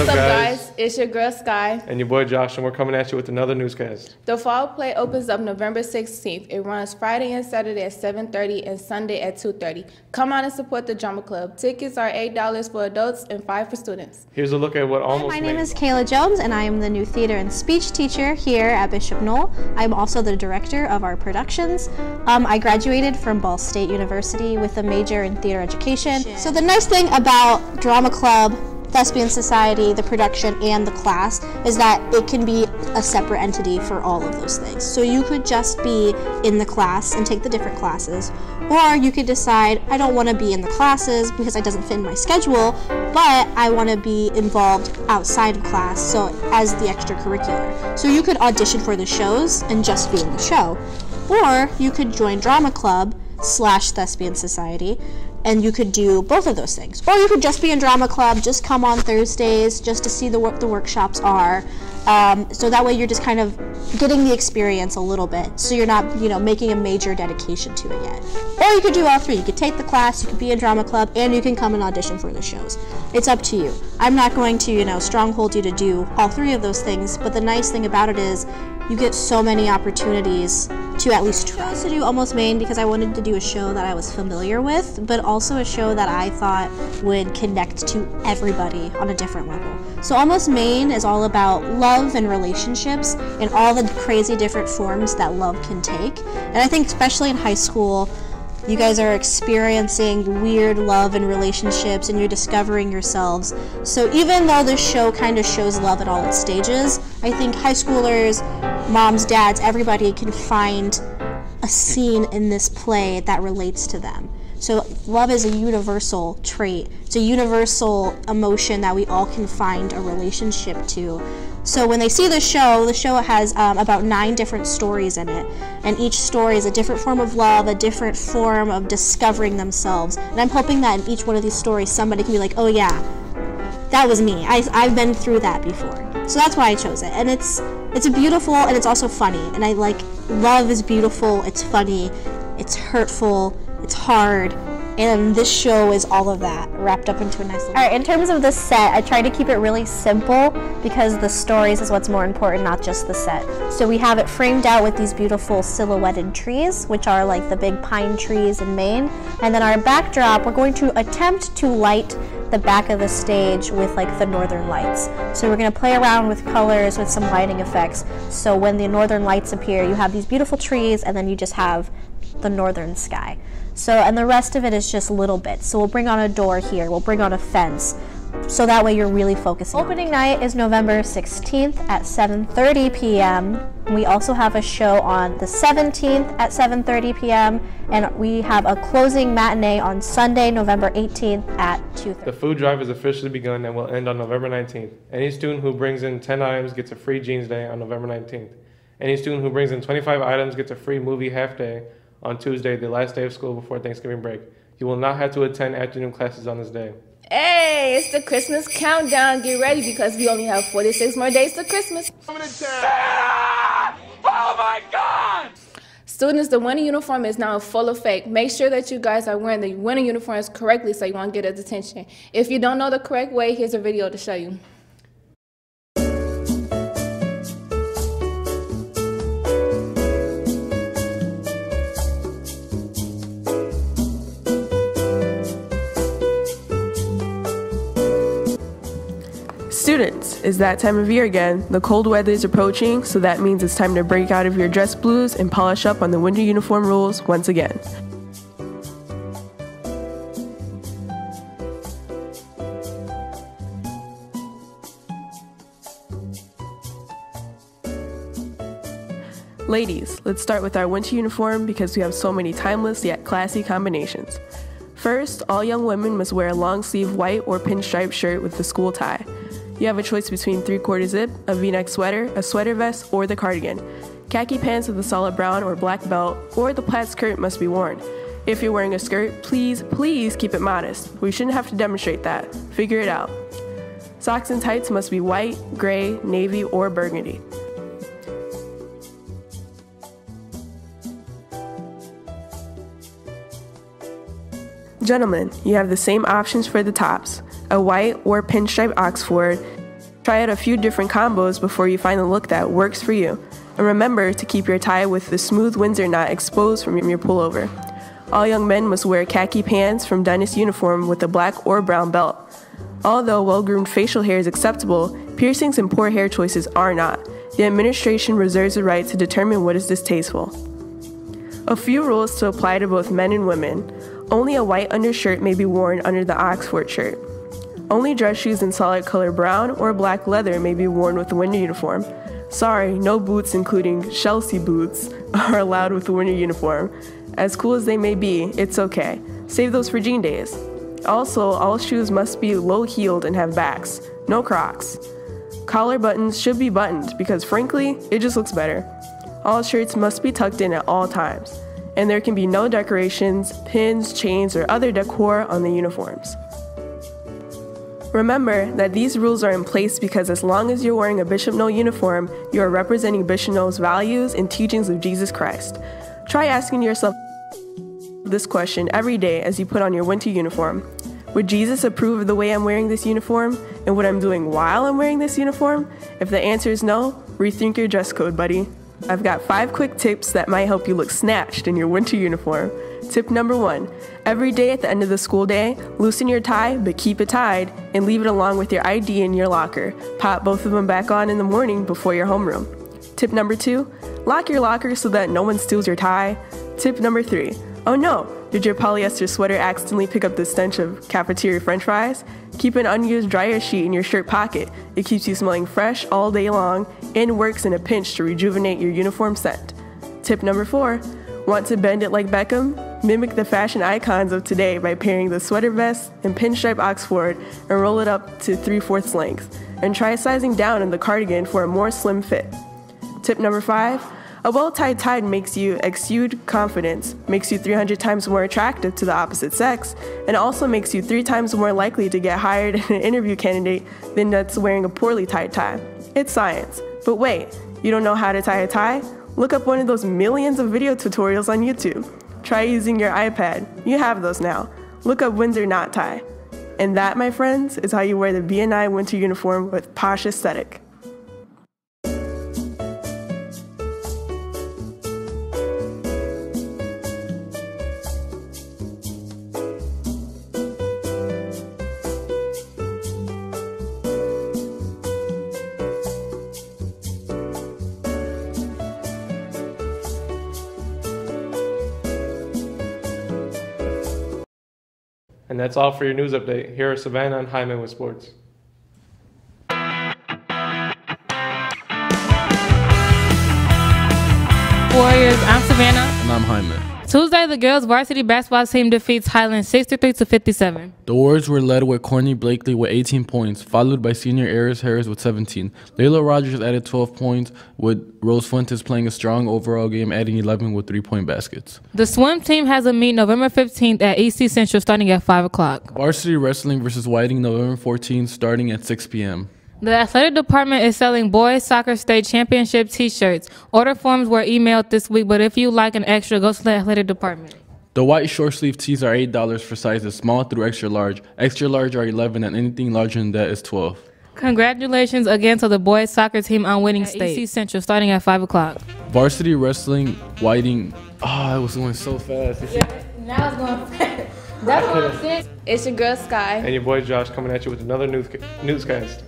What's up, guys? It's your girl, Sky. And your boy, Josh, and we're coming at you with another newscast. The fall play opens up November 16th. It runs Friday and Saturday at 7:30 and Sunday at 2:30. Come on and support the drama club. Tickets are $8 for adults and $5 for students. Here's a look at what almost My name is Kayla Jones, and I am the new theater and speech teacher here at Bishop Knoll. I'm also the director of our productions. I graduated from Ball State University with a major in theater education. So the nice thing about drama club, Thespian Society, the production, and the class is that it can be a separate entity for all of those things. So you could just be in the class and take the different classes, or you could decide, I don't want to be in the classes because it doesn't fit in my schedule, but I want to be involved outside of class, so as the extracurricular. So you could audition for the shows and just be in the show, or you could join drama club / Thespian Society, and you could do both of those things. Or you could just be in drama club, just come on Thursdays just to see what the workshops are. So that way you're just kind of getting the experience a little bit, so you're not, making a major dedication to it yet. Or you could do all three. You could take the class, you could be in drama club, and you can come and audition for the shows. It's up to you. I'm not going to, stronghold you to do all three of those things, but the nice thing about it is you get so many opportunities to at least try. I chose to do Almost Maine because I wanted to do a show that I was familiar with, but also a show that I thought would connect to everybody on a different level. So Almost Maine is all about love and relationships and all the crazy different forms that love can take. And I think especially in high school, you guys are experiencing weird love and relationships, and you're discovering yourselves. So even though this show kind of shows love at all its stages, I think high schoolers, moms, dads, everybody can find a scene in this play that relates to them. So love is a universal trait. It's a universal emotion that we all can find a relationship to. So when they see the show has about 9 different stories in it. And each story is a different form of love, a different form of discovering themselves. And I'm hoping that in each one of these stories, somebody can be like, oh yeah, that was me. I've been through that before. So that's why I chose it. And it's beautiful, and it's also funny. And I like, love is beautiful, it's funny, it's hurtful, it's hard, and this show is all of that wrapped up into a nice little... Alright, in terms of the set, I try to keep it really simple because the stories is what's more important, not just the set. So we have it framed out with these beautiful silhouetted trees, which are like the big pine trees in Maine. And then our backdrop, we're going to attempt to light the back of the stage with like the northern lights. So we're going to play around with colors, with some lighting effects. So when the northern lights appear, you have these beautiful trees, and then you just have the northern sky. So, and the rest of it is just little bits. So we'll bring on a door here, we'll bring on a fence, so that way you're really focusing. Opening night is November 16th at 7:30 p.m. We also have a show on the 17th at 7:30 p.m. and we have a closing matinee on Sunday, November 18th at 2:30. The food drive has officially begun and will end on November 19th. Any student who brings in 10 items gets a free jeans day on November 19th. Any student who brings in 25 items gets a free movie half day on Tuesday, the last day of school before Thanksgiving break. You will not have to attend afternoon classes on this day. Hey, it's the Christmas countdown. Get ready because we only have 46 more days to Christmas. Oh my God! Students, the winter uniform is now full effect. Make sure that you guys are wearing the winter uniforms correctly so you won't get a detention. If you don't know the correct way, here's a video to show you. Students, it's that time of year again. The cold weather is approaching, so that means it's time to break out of your dress blues and polish up on the winter uniform rules once again. Ladies, let's start with our winter uniform because we have so many timeless yet classy combinations. First, all young women must wear a long-sleeve white or pinstripe shirt with a school tie. You have a choice between 3/4 zip, a V-neck sweater, a sweater vest, or the cardigan. Khaki pants with a solid brown or black belt, or the plaid skirt must be worn. If you're wearing a skirt, please keep it modest. We shouldn't have to demonstrate that. Figure it out. Socks and tights must be white, gray, navy, or burgundy. Gentlemen, you have the same options for the tops. A white or pinstripe Oxford, Try out a few different combos before you find the look that works for you. And remember to keep your tie with the smooth Windsor knot exposed from your pullover. All young men must wear khaki pants from dentist uniform with a black or brown belt. Although well-groomed facial hair is acceptable, piercings and poor hair choices are not. The administration reserves the right to determine what is distasteful. A few rules to apply to both men and women. Only a white undershirt may be worn under the Oxford shirt. Only dress shoes in solid color brown or black leather may be worn with the winter uniform. Sorry, no boots including Chelsea boots are allowed with the winter uniform. As cool as they may be, it's okay. Save those for jean days. Also, all shoes must be low-heeled and have backs. No Crocs. Collar buttons should be buttoned because frankly, it just looks better. All shirts must be tucked in at all times. And there can be no decorations, pins, chains, or other decor on the uniforms. Remember that these rules are in place because as long as you're wearing a Bishop Knoll uniform, you are representing Bishop Knoll's values and teachings of Jesus Christ. Try asking yourself this question every day as you put on your winter uniform. Would Jesus approve of the way I'm wearing this uniform and what I'm doing while I'm wearing this uniform? If the answer is no, rethink your dress code, buddy. I've got 5 quick tips that might help you look snatched in your winter uniform. Tip number 1, every day at the end of the school day, loosen your tie but keep it tied and leave it along with your ID in your locker. Pop both of them back on in the morning before your homeroom. Tip number 2, lock your locker so that no one steals your tie. Tip number 3, oh no, did your polyester sweater accidentally pick up the stench of cafeteria french fries? Keep an unused dryer sheet in your shirt pocket. It keeps you smelling fresh all day long and works in a pinch to rejuvenate your uniform scent. Tip number 4, want to bend it like Beckham? Mimic the fashion icons of today by pairing the sweater vest and pinstripe Oxford and roll it up to 3/4 length. And try sizing down in the cardigan for a more slim fit. Tip number 5, a well-tied tie makes you exude confidence, makes you 300 times more attractive to the opposite sex, and also makes you 3 times more likely to get hired as an interview candidate than that's wearing a poorly tied tie. It's science. But wait, you don't know how to tie a tie? Look up one of those millions of video tutorials on YouTube. Try using your iPad. You have those now. Look up Windsor knot tie. And that, my friends, is how you wear the BNI winter uniform with posh aesthetic. And that's all for your news update. Here are Savannah and Hyman with sports. Warriors, I'm Savannah. And I'm Hyman. Tuesday, the girls' varsity basketball team defeats Highland 63-57. The Warriors were led with Courtney Blakely with 18 points, followed by senior Eris Harris with 17. Layla Rogers added 12 points, with Rose Fuentes playing a strong overall game, adding 11 with 3-point baskets. The swim team has a meet November 15th at EC Central starting at 5 o'clock. Varsity wrestling versus Whiting November 14th starting at 6 p.m. The athletic department is selling boys soccer state championship t-shirts. Order forms were emailed this week, but if you like an extra, go to the athletic department. The white short sleeve tees are $8 for sizes small through extra large. Extra large are $11 and anything larger than that is $12. Congratulations again to the boys soccer team on winning state. EC Central starting at 5 o'clock. Varsity wrestling, Whiting. Oh, it was going so fast. Yeah, now it's going fast. That's what I'm saying. It's your girl Sky. And your boy Josh coming at you with another newscast.